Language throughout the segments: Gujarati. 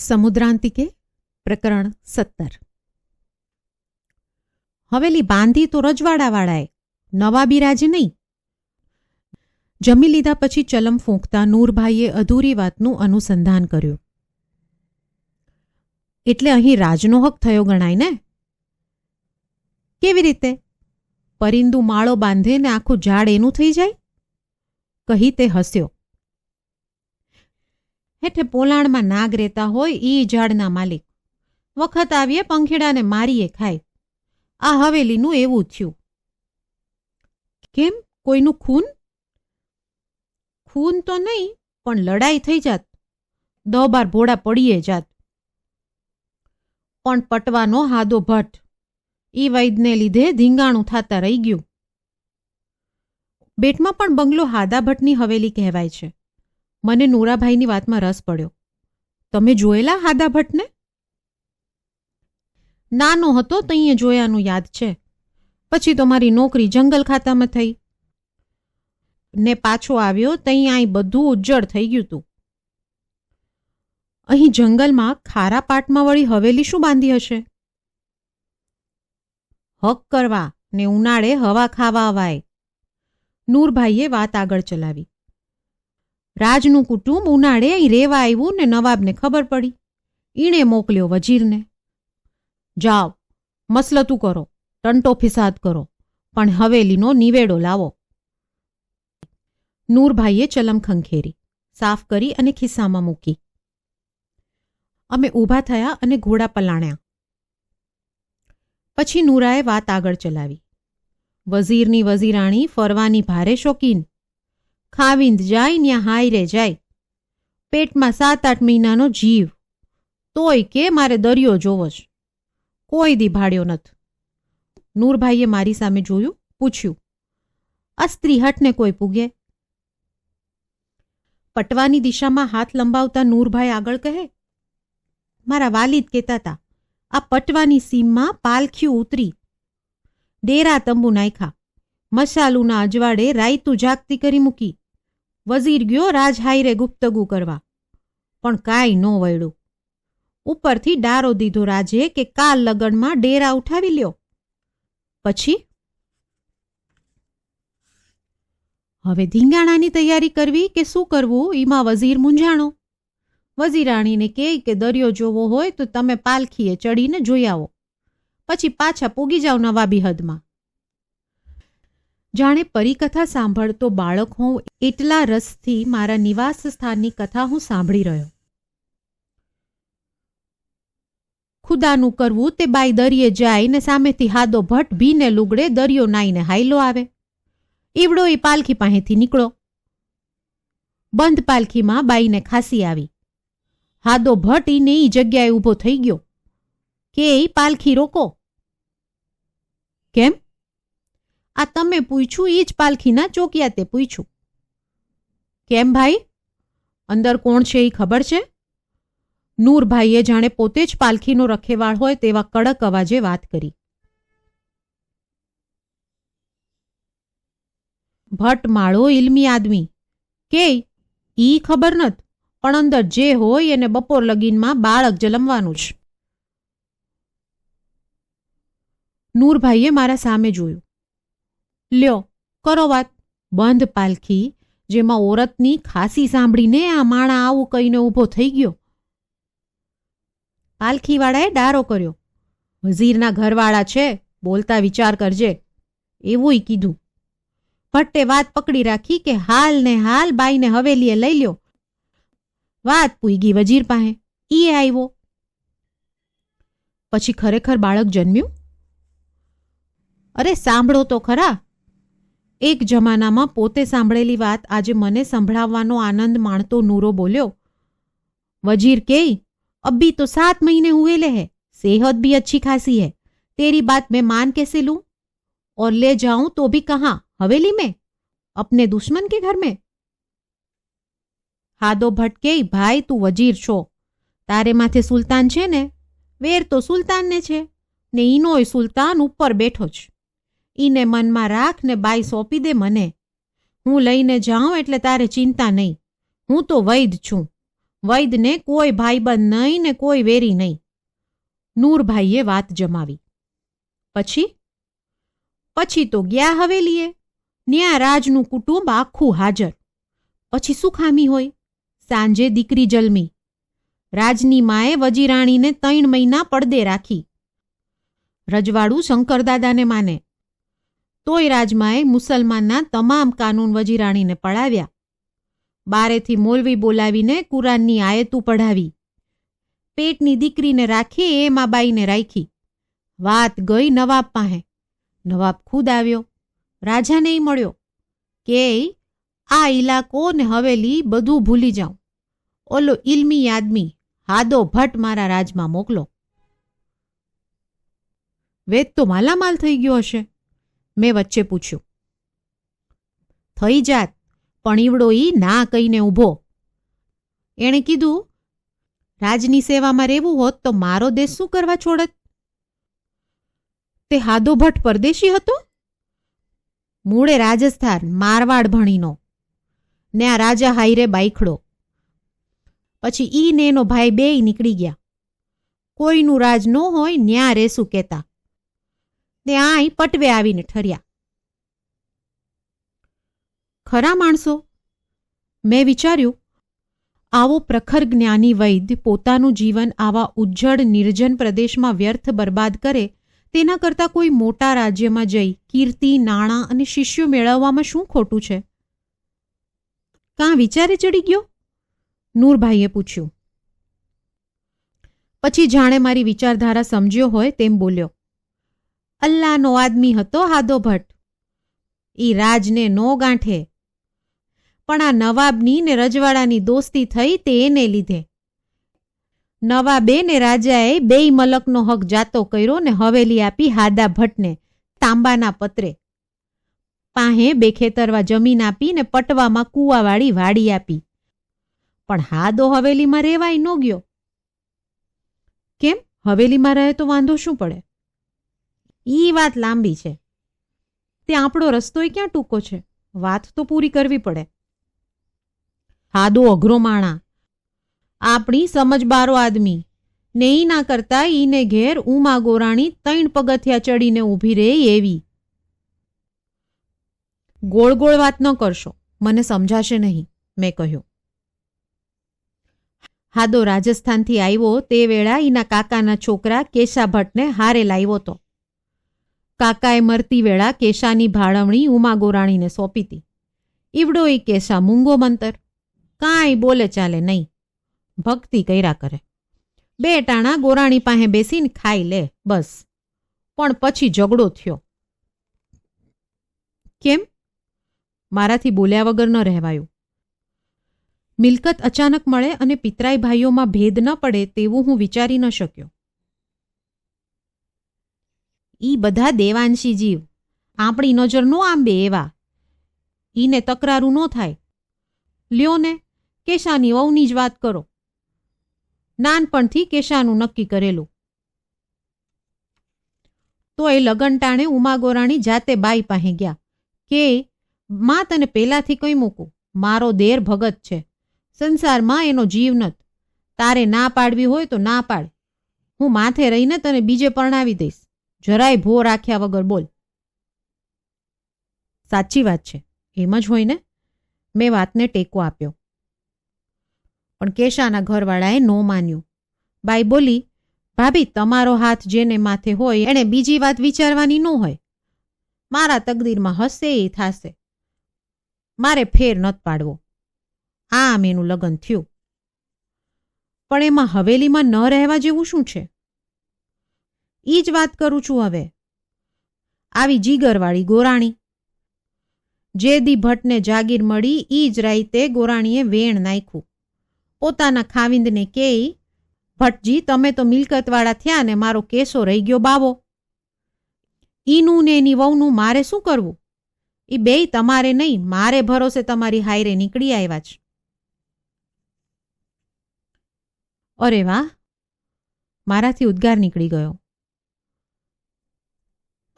સમુદ્રાંતિકે પ્રકરણ 17। હવેલી બાંધી તો રજવાડાવાળાએ, નવાબી રાજે નહીં. જમી લીધા પછી ચલમ ફૂંકતા નૂરભાઈએ અધૂરી વાતનું અનુસંધાન કર્યું. એટલે અહીં રાજનો હક થયો ગણાય ને? કેવી રીતે? પરિંદુ માળો બાંધે ને આખું ઝાડ એનું થઈ જાય? કહી તે હસ્યો. હેઠે પોલાણમાં નાગ રહેતા હોય ઈ ઝાડના માલિક વખત આવીએ પંખીડાને મારીએ ખાય. આ હવેલીનું એવું થયું. કેમ, કોઈનું ખૂન? ખૂન તો નહીં, પણ લડાઈ થઈ જાત, 10-12 ભોળા પડીએ જાત. પણ પટવાનો હાદો ભટ્ટ ઈ વૈદને લીધે ધીંગાણું થાતા રહી ગયું. બેટમાં પણ બંગલો હાદા ભટ્ટની હવેલી કહેવાય છે. મને નૂરાભાઈની વાતમાં રસ પડ્યો. તમે જોયેલા હાદા ભટ્ટને? નાનો હતો તઈએ જોયાનું યાદ છે. પછી તો મારી નોકરી જંગલ ખાતામાં થઈ ને પાછો આવ્યો તઈ અહીં બધું ઉજ્જડ થઈ ગયું તું. અહીં જંગલમાં ખારા પાટમાં વળી હવેલી શું બાંધી હશે? હક કરવા ને ઉનાળે હવા ખાવા અવાય. નૂરભાઈએ વાત આગળ ચલાવી. રાજનું કુટુંબ ઉનાળે અહીં રેવા આવ્યું ને નવાબને ખબર પડી. ઈણે મોકલ્યો વજીરને. જાઓ, મસલતું કરો, ટંટો ફિસાદ કરો, પણ હવેલીનો નિવેડો લાવો. નૂરભાઈએ ચલમ ખંખેરી, સાફ કરી અને ખિસ્સામાં મૂકી. અમે ઊભા થયા અને ઘોડા પલાણ્યા. પછી નૂરાએ વાત આગળ ચલાવી. વઝીરની વઝીરાણી ફરવાની ભારે શોખીન. ખાવીંદ જાય ન્યા હાયરે જાય. પેટમાં 7-8 મહિનાનો જીવ. તોય કે મારે દરિયો જોવો જ. કોઈ દી ભાડ્યો નથી. નૂરભાઈએ મારી સામે જોયું, પૂછ્યું, આ સ્ત્રી હટને કોઈ પૂગે? પટવાની દિશામાં હાથ લંબાવતા નૂરભાઈ આગળ કહે, મારા વાલિદ કહેતા હતા, આ પટવાની સીમમાં પાલખ્યું ઉતરી, ડેરા તંબુ નાખ્યા, મસાલુના અજવાડે રાયતું જાગતી કરી મૂકી. વઝીર ગયો રાજહાઈરે ગુપ્તગુ કરવા, પણ કાંઈ ન વળ્યું. ઉપરથી ડારો દીધો રાજે કે કાલ લગનમાં ડેરા ઉઠાવી લ્યો. પછી હવે ધીંગાણાની તૈયારી કરવી કે શું કરવું એમાં વઝીર મૂંઝાણો. વઝીરાણીને કહે કે દરિયો જોવો હોય તો તમે પાલખીએ ચડીને જોઈ આવો, પછી પાછા પૂગી જાઓ નવાબી હદમાં. જાણે પરિકથા સાંભળતો બાળક હોઉં એટલા રસથી મારા નિવાસ સ્થાનની કથા હું સાંભળી રહ્યો. ખુદાનું કરવું તે બાઈ દરિયે જાય ને સામેથી હાદો ભટ્ટ ભીને લુગડે દરિયો નાઈને હાઈલો આવે. ઈવડો એ પાલખી પાસેથી નીકળો. બંધ પાલખીમાં બાઈને ખાંસી આવી. હાદો ભટ્ટ ઈને ઈ જગ્યાએ ઊભો થઈ ગયો કે ઈ પાલખી રોકો. કેમ? આ તમે પૂછ્યું ઈ જ પાલખીના ચોકિયાતે પૂછ્યું. કેમ ભાઈ, અંદર કોણ છે એ ખબર છે? નૂરભાઈએ જાણે પોતે જ પાલખીનો રખેવાળ હોય તેવા કડક અવાજે વાત કરી. ભટ્ટ માળો ઇલ્મી આદમી કે ઈ ખબર નથ, પણ અંદર જે હોય એને બપોર લગીનમાં બાળક જલમવાનું જ. નૂરભાઈએ મારા સામે જોયું. લ્યો, કરો વાત. બંધ પાલખી જેમાં ઓરતની ખાસી સાંભળીને આ માણા આવું કહીને ઊભો થઈ ગયો. પાલખીવાળાએ ડારો કર્યો, વઝીરના ઘરવાળા છે, બોલતા વિચાર કરજે, એવુંય કીધું. ભટ્ટે વાત પકડી રાખી કે હાલ ને હાલ બાઈને હવેલીએ લઈ લ્યો. વાત પૂગી વજીર પાસે, ઈએ આવ્યો. પછી ખરેખર બાળક જન્મ્યું? અરે સાંભળો તો ખરા. એક જમાનામાં પોતે સાંભળેલી વાત આજે મને સંભળાવવાનો આનંદ માણતો નૂરો બોલ્યો. वजीर के अभी तो 7 महीने हुए ले है, सेहत भी अच्छी खासी है, तेरी बात मैं मान कैसे लूं और ले जाऊं तो भी कहाँ, हवेली में, अपने दुश्मन के घर में? हादो भटके, भाई तू वजीर छो, तारे माथे सुल्तान छे ने, वेर तो सुल्तान ने छे ने ईनोय सुल्तान ऊपर बैठो छ. ईने मन में राख ने बाई सौंपी दे मने, हूँ लईने जाऊं एटले तारे चिंता नहीं, हूँ तो वैद छूं, વૈદને કોઈ ભાઈબંધ નહીં ને કોઈ વેરી નહીં. નૂરભાઈએ વાત જમાવી. પછી તો ગયા હવેલીએ. ન્યા રાજનું કુટુંબ આખું હાજર. પછી શું ખામી હોય? સાંજે દીકરી જલ્મી. રાજની માએ વજીરાણીને 3 મહિના પડદે રાખી. રજવાડું શંકરદાદાને માને. તોય રાજમાએ મુસલમાનના તમામ કાનૂન વજીરાણીને પડાવ્યા. બારેથી મોલવી બોલાવીને કુરાનની આયતું પઢાવી. પેટની દીકરીને રાખી એ માબાઈને રાખી. વાત ગઈ નવાબ પાસે. નવાબ ખુદ આવ્યો. રાજાને મળ્યો. કે આ ઇલાકો ને હવેલી બધું ભૂલી જાઉં. ઓલો ઇલ્મી આદમી હાદો ભટ્ટ મારા રાજમાં મોકલો. વેદ તો માલામાલ થઈ ગયો હશે? મેં વચ્ચે પૂછ્યું. થઈ જાત, પણ ઈવડો ઈ ના કહીને ઊભો. એણે કીધું, રાજની સેવામાં રહેવું હોત તો મારો દેશ શું કરવા છોડત? તે હાદો ભટ્ટ પરદેશી હતો? મૂળે રાજસ્થાન મારવાડ ભણીનો ને આ રાજા હાઈરે બાઈખડો. પછી ઈ ને એનો ભાઈ બેય નીકળી ગયા. કોઈનું રાજ ન હોય ન્યા રેસું કેતા ને આય પટવે આવીને ઠર્યા. ખરા માણસો? મેં વિચાર્યું, આવો પ્રખર જ્ઞાની વૈદ્ય પોતાનું જીવન આવા ઉજ્જડ નિર્જન પ્રદેશમાં વ્યર્થ બરબાદ કરે તેના કરતાં કોઈ મોટા રાજ્યમાં જઈ કીર્તિ, નાણાં અને શિષ્યો મેળવવામાં શું ખોટું છે? કાં વિચારે ચડી ગયો? નૂરભાઈએ પૂછ્યું. પછી જાણે મારી વિચારધારા સમજ્યો હોય તેમ બોલ્યો. અલ્લાહનો આદમી હતો હાદો ભટ્ટ. ઈ રાજને નો ગાંઠે, પણ આ નવાબની ને રજવાડાની દોસ્તી થઈ તે એને લીધે. નવાબે ને રાજાએ બેય મલકનો હક જાતો કર્યો ને હવેલી આપી હાદા ભટ્ટને તાંબાના પત્રે. પાહે બેખેતરવા જમીન આપી ને પટવામાં કૂવાવાળી વાડી આપી. પણ હાદો હવેલીમાં રેવાય ન ગયો. કેમ? હવેલીમાં રહે તો વાંધો શું પડે? ઈ વાત લાંબી છે. તે આપણો રસ્તોય ક્યાં ટૂંકો છે? વાત તો પૂરી કરવી પડે. હાદો અઘરો માણા, આપણી સમજબારો આદમી ને ઈ ના કરતા ઈને ઘેર ઉમા ગોરાણી 3 પગથિયા ચડીને ઊભી રહે એવી. ગોળ ગોળ વાત ન કરશો, મને સમજાશે નહીં, મેં કહ્યું. હાદો રાજસ્થાનથી આવ્યો તે વેળા ઈના કાકાના છોકરા કેશા ભટ્ટને હારે લાવ્યો તો. કાકાએ મરતી વેળા કેશાની ભાળવણી ઉમા ગોરાણીને સોંપી હતી. ઈવડો ઈ કેશા મૂંગો મંતર, કાંઈ બોલે ચાલે નહીં, ભક્તિ કર્યા કરે. 2 ટાણા ગોરાણી પાસે બેસીને ખાઈ લે બસ. પણ પછી ઝઘડો થયો. કેમ? મારાથી બોલ્યા વગર ન રહેવાયું. મિલકત અચાનક મળે અને પિતરાઈ ભાઈઓમાં ભેદ ન પડે તેવું હું વિચારી ન શક્યો. ઈ બધા દેવાંશી જીવ, આપણી નજર નો આંબે એવા. ઈને તકરારું ન થાય. લ્યો ને, કેશાની વહુની જ વાત કરો. નાનપણથી કેશાનું નક્કી કરેલું. તો એ લગન ટાણે ઉમા ગોરાણી જાતે બાઈ પાસે ગયા કે માં તને પેલાથી કઈ મૂકું, મારો દેર ભગત છે, સંસારમાં એનો જીવ નત. તારે ના પાડવી હોય તો ના પાડ, હું માથે રહીને તને બીજે પરણાવી દઈશ. જરાય ભો રાખ્યા વગર બોલ. સાચી વાત છે, એમ જ હોય ને? મેં વાતને ટેકો આપ્યો. પણ કેશાના ઘરવાળાએ નો માન્યું. બાઈ બોલી, ભાભી તમારો હાથ જેને માથે હોય એણે બીજી વાત વિચારવાની ન હોય. મારા તકદીરમાં હશે એ થાશે, મારે ફેર નત પાડવો. આમ એનું લગ્ન થયું. પણ એમાં હવેલીમાં ન રહેવા જેવું શું છે? ઈ જ વાત કરું છું હવે. આવી જીગરવાળી ગોરાણી. જે દી ભટ્ટને જાગીર મળી ઈ જ રાઈતે ગોરાણીએ વેણ નાખ્યું. પોતાના ખાવિંદને કેય, ભટ્ટજી તમે તો મિલકતવાળા થયા ને મારો કેસો રહી ગયો બાવો. ઈનું ને એની વહુનું મારે શું કરવું? ઈ બેય તમારે નહીં, મારે ભરોસે તમારી હાયરે નીકળી આવ્યા છે. અરે વાહ! મારાથી ઉદ્ગાર નીકળી ગયો.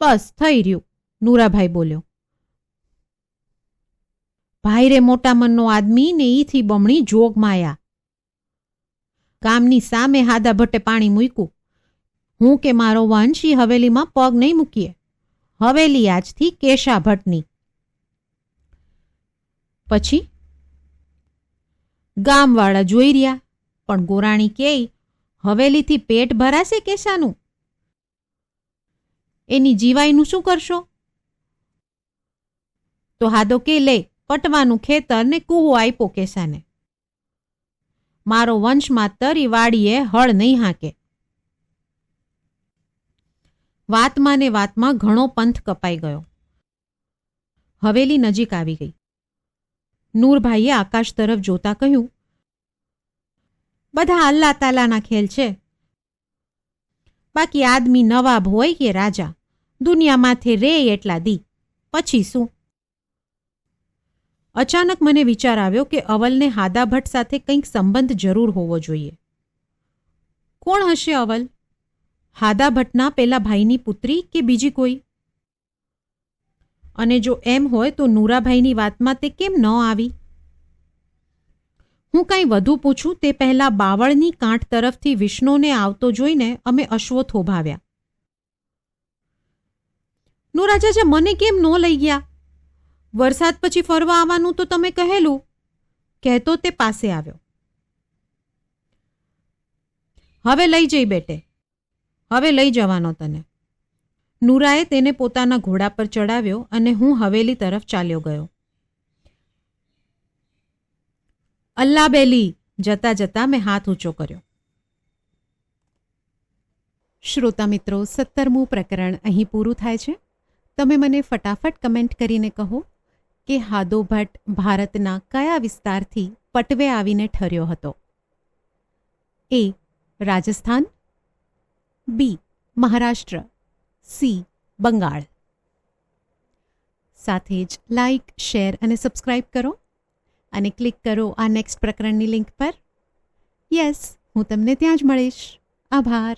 બસ થઈ રહ્યું, નૂરાભાઈ બોલ્યો. ભાઈરે મોટા મનનો આદમી ને ઈથી બમણી જોગ માયા. ગામની સામે હાદા ભટ્ટે પાણી મૂક્યું. હું કે મારો વંશ ઈ હવેલીમાં પગ નહીં મૂકીએ. હવેલી આજથી કેશા ભટ્ટની. પછી ગામવાળા જોઈ રહ્યા, પણ ગોરાણી કેય, હવેલીથી પેટ ભરાશે કેશાનું? એની જીવાઈનું શું કરશો? તો હાદો કે લે, પટવાનું ખેતર ને કૂવો આપ્યો કેશાને. મારો વંશ માતર ઈ વાડીએ હળ નહીં હાંકે. વાતમાં ને વાતમાં ઘણો પંથ કપાઈ ગયો. હવેલી નજીક આવી ગઈ. નૂરભાઈએ આકાશ તરફ જોતા કહ્યું, બધા અલ્લાહ તાલાના ખેલ છે. બાકી આદમી નવાબ હોય કે રાજા, દુનિયા માથે રે એટલા દી, પછી શું? અચાનક મને વિચાર આવ્યો કે અવલને હાદા ભટ્ટ સાથે કંઈક સંબંધ જરૂર હોવો જોઈએ. કોણ હશે અવલ? હાદા ભટ્ટના પેલા ભાઈની પુત્રી કે બીજી કોઈ? અને જો એમ હોય તો નૂરાભાઈની વાતમાં તે કેમ ન આવી? હું કાંઈ વધુ પૂછું તે પહેલા બાવળની કાંઠ તરફથી વિષ્ણુને આવતો જોઈને અમે અશ્વો થોભાવ્યા. નૂરાજાજા, મને કેમ ન લઈ ગયા? વરસાદ પછી ફરવા આવવાનું તો તમે કહેલું, કહેતો તે પાસે આવ્યો. હવે લઈ જઈ બેટે, હવે લઈ જવાનો તને. નૂરાએ તેને પોતાના ઘોડા પર ચડાવ્યો અને હું હવેલી તરફ ચાલ્યો ગયો. અલ્લા બેલી, જતા જતા મેં હાથ ઊંચો કર્યો. શ્રોતા મિત્રો, 17મું પ્રકરણ અહીં પૂરું થાય છે. તમે મને ફટાફટ કમેન્ટ કરીને કહો કે હાદો ભટ્ટ ભારતના કયા વિસ્તારથી પટવે આવીને ઠર્યો હતો? એ. રાજસ્થાન, બી. મહારાષ્ટ્ર, સી. બંગાળ. સાથે જ લાઇક, શેર અને સબસ્ક્રાઇબ કરો અને ક્લિક કરો આ નેક્સ્ટ પ્રકરણની લિંક પર. યસ, હું તમને ત્યાં જ મળીશ. આભાર.